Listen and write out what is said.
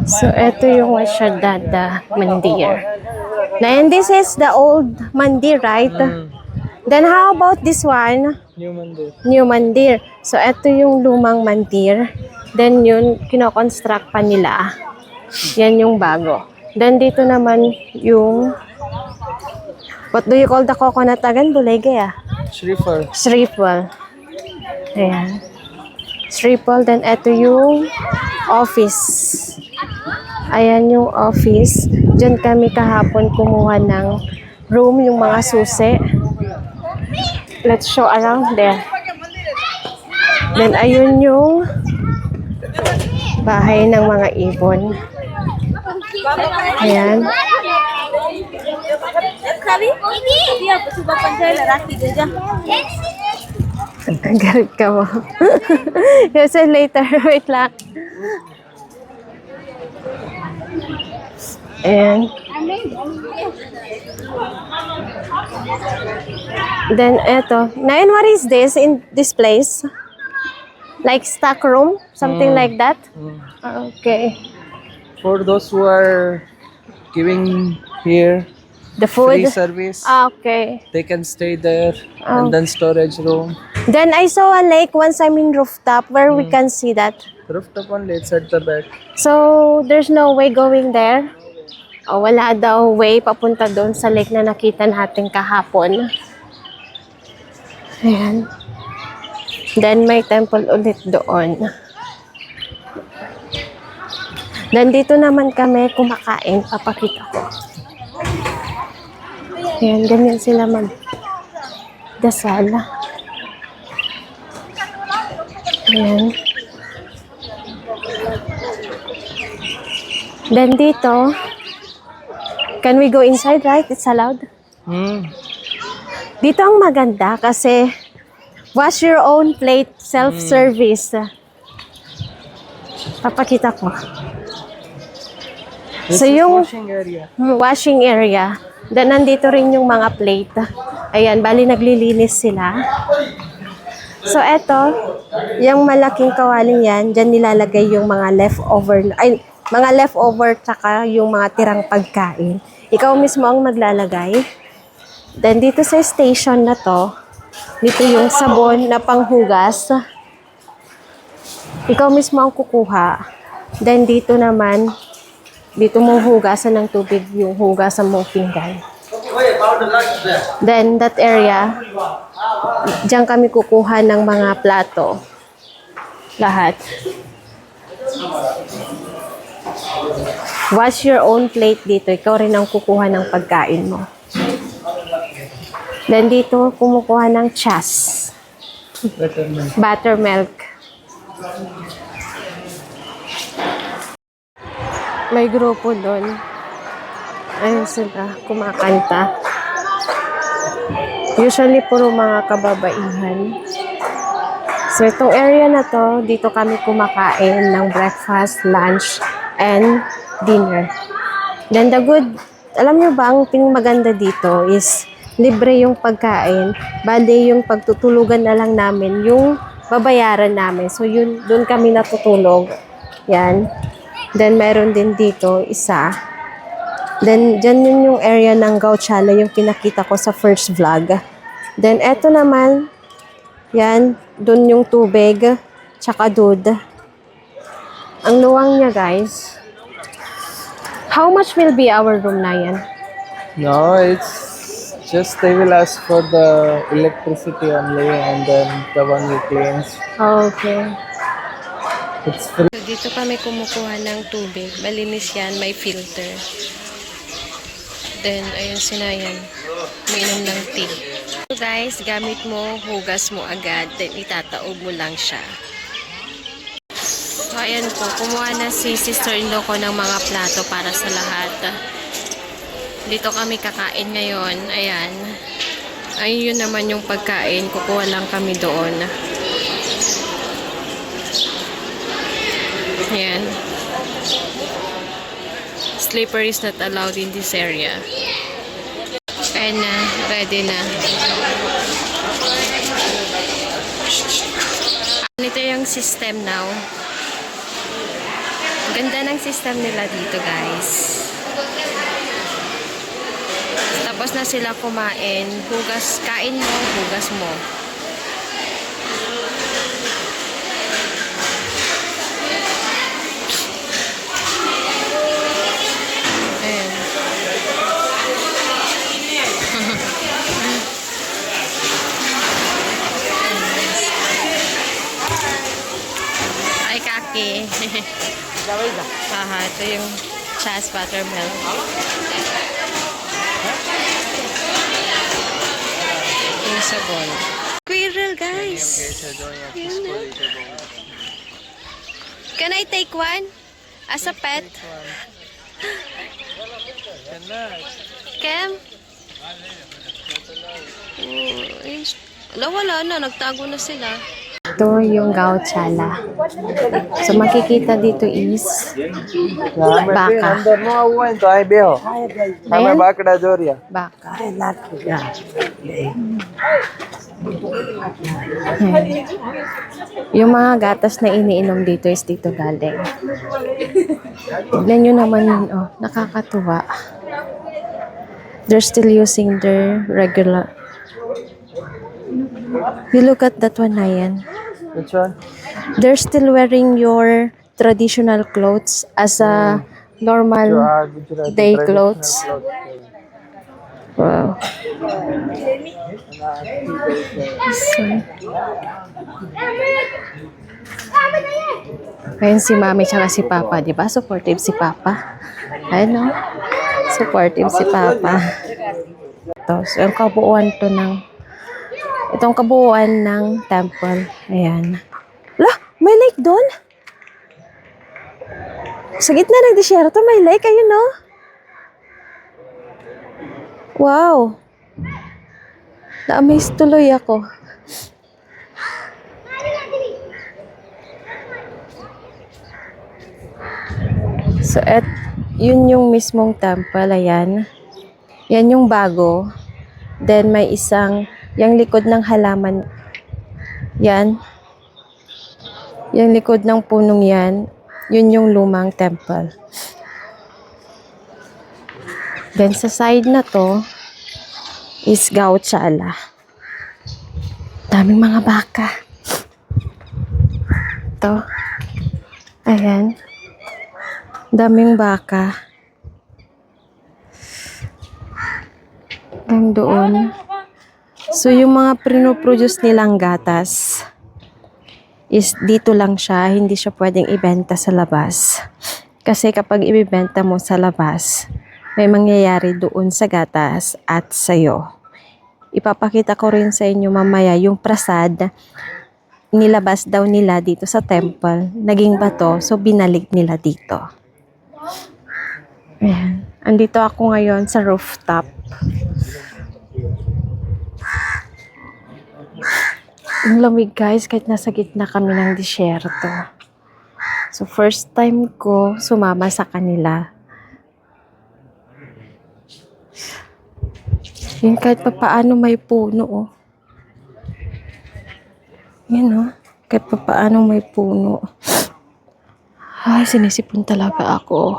So, ito yung Washadada Mandir. And this is the old Mandir, right? Then, how about this one? New Mandir. New Mandir. So, ito yung lumang Mandir. Then, yun, kinoconstruct pa nila. Yan yung bago. Then, dito naman yung... What do you call the coconut again? Bulegay, ah? Shrifar. Shrifal. Ayan. Shrifal. Then, ito yung office. Ayan yung office. Diyan kami kahapon kumuha ng room, yung mga susi. Let's show around there. Then, ayun yung bahay ng mga ibon. Ayan. Galit ka mo. You said later. Wait lang. Ayan. Then, eto. Nain, what is this in this place? Like stock room? Something like that? Okay. For those who are giving here The food? free service, Okay. they can stay there and then storage room. Then I saw a lake once I'm in rooftop where we can see that. Rooftop only, it's at the back. So, there's no way going there? O, wala daw way papunta doon sa lake na nakita natin kahapon. Ayan. Then, may temple ulit doon. Then, dito naman kami kumakain. Papakita ko. Ayan, ganyan sila mag-dasal. Ayan. Then, dito, can we go inside, right? It's allowed? Dito ang maganda kasi wash your own plate, self-service. Papakita ko. This So, is yung washing area. washing area. Then, nandito rin yung mga plate. Ayan, bali naglilinis sila. So, eto, yung malaking kawaling yan, dyan nilalagay yung mga leftover tsaka yung mga tirang pagkain. Ikaw mismo ang maglalagay. Then, dito sa station na to, dito yung sabon na panghugas. Ikaw mismo ang kukuha. Then, dito naman, dito mo hugasan ng tubig yung hugasan mong pinggan. Then, that area, diyan kami kukuha ng mga plato. Lahat. Wash your own plate dito. Ikaw rin ang kukuha ng pagkain mo. Then, dito, kumukuha ng chas. Buttermilk. May grupo doon. Ayun sila, kumakanta. Usually, puro mga kababaihan. So, itong area na to, dito kami kumakain ng breakfast, lunch, and dinner. Then, alam nyo ba, ang pinagmaganda dito is libre yung pagkain. Bali, yung pagtutulugan na lang namin, yung babayaran namin. So, yun, doon kami natutulog. Yan. Then, meron din dito, isa. Then, dyan yun yung area ng Gauchala, yung pinakita ko sa first vlog. Then, eto naman, yan, dun yung tubig, tsaka dud. Ang luwang niya, guys. How much will be our room na yan? No, it's just they will ask for the electricity only and then the one you cleans. Okay. It's free. So, dito kami kumukuha ng tubig. Malinis yan, may filter. Then, ayun sinayan. Uminom ng tea. So guys, gamit mo, hugas mo agad, then itataob mo lang siya. So, ayan po. Kumuha na si sister-in-law ko ng mga plato para sa lahat. Dito kami kakain ngayon. Ayan. Ayun naman yung pagkain. Kukuha lang kami doon. Ayan. Sleeper is not allowed in this area. And ready na. Ito yung system now. Ganda ng system nila dito, guys. Tapos na sila kumain. Hugas, kain mo, hugas mo. Ayan. Ay, kaki. Aha, ito yung Chas buttermilk. Yung sabon. Squirrel, guys. Yun na. Can I take one? As a pet? Kem? Wala na. Nagtago na sila. Ito yung Gauchala. So, makikita dito is baka. अंदर नो हुआ है तो आए बेहो हमें बाकड़ा जोरिया Baka. Yung mga gatas na iniinom dito is dito galing. Tignan nyo naman yun, oh, nakakatuwa. They're still using their regular. You look at that one na yan. which one They're still wearing your traditional clothes as a normal Gujarati day traditional clothes. Wow. So, ayun si Mami tsaka si Papa, di ba? Supportive si Papa. Ayun, no? Supportive si Papa. Ito, so yung kabuuan to ng itong kabuuan ng temple. Ayan. Lah, may lake doon? Sa gitna ng disyerto, may lake. Ayun, no? Wow. Na-amaze tuloy ako. So, yun yung mismong temple. Ayan. Yan yung bago. Then, may isang, yung likod ng halaman. Yan. Yung likod ng punong yan. Yun yung lumang temple. Then, sa side na to, is Gauchala. Daming mga baka. Ito. Ayan. Daming baka. Hanggang doon. So, yung mga pinoproduce nilang gatas is dito lang siya. Hindi siya pwedeng ibenta sa labas. Kasi kapag ibibenta mo sa labas, may mangyayari doon sa gatas at sa'yo. Ipapakita ko rin sa inyo mamaya yung prasad. Nilabas daw nila dito sa temple. Naging bato, so binalik nila dito. Ayan. Andito ako ngayon sa rooftop. Ang lamig, guys, kahit nasa gitna kami ng disyerto. So, first time ko sumama sa kanila. Yung kahit pa paano may puno, oh. Yan, oh. Kahit pa paano may puno. Ay, sinisipon talaga ako.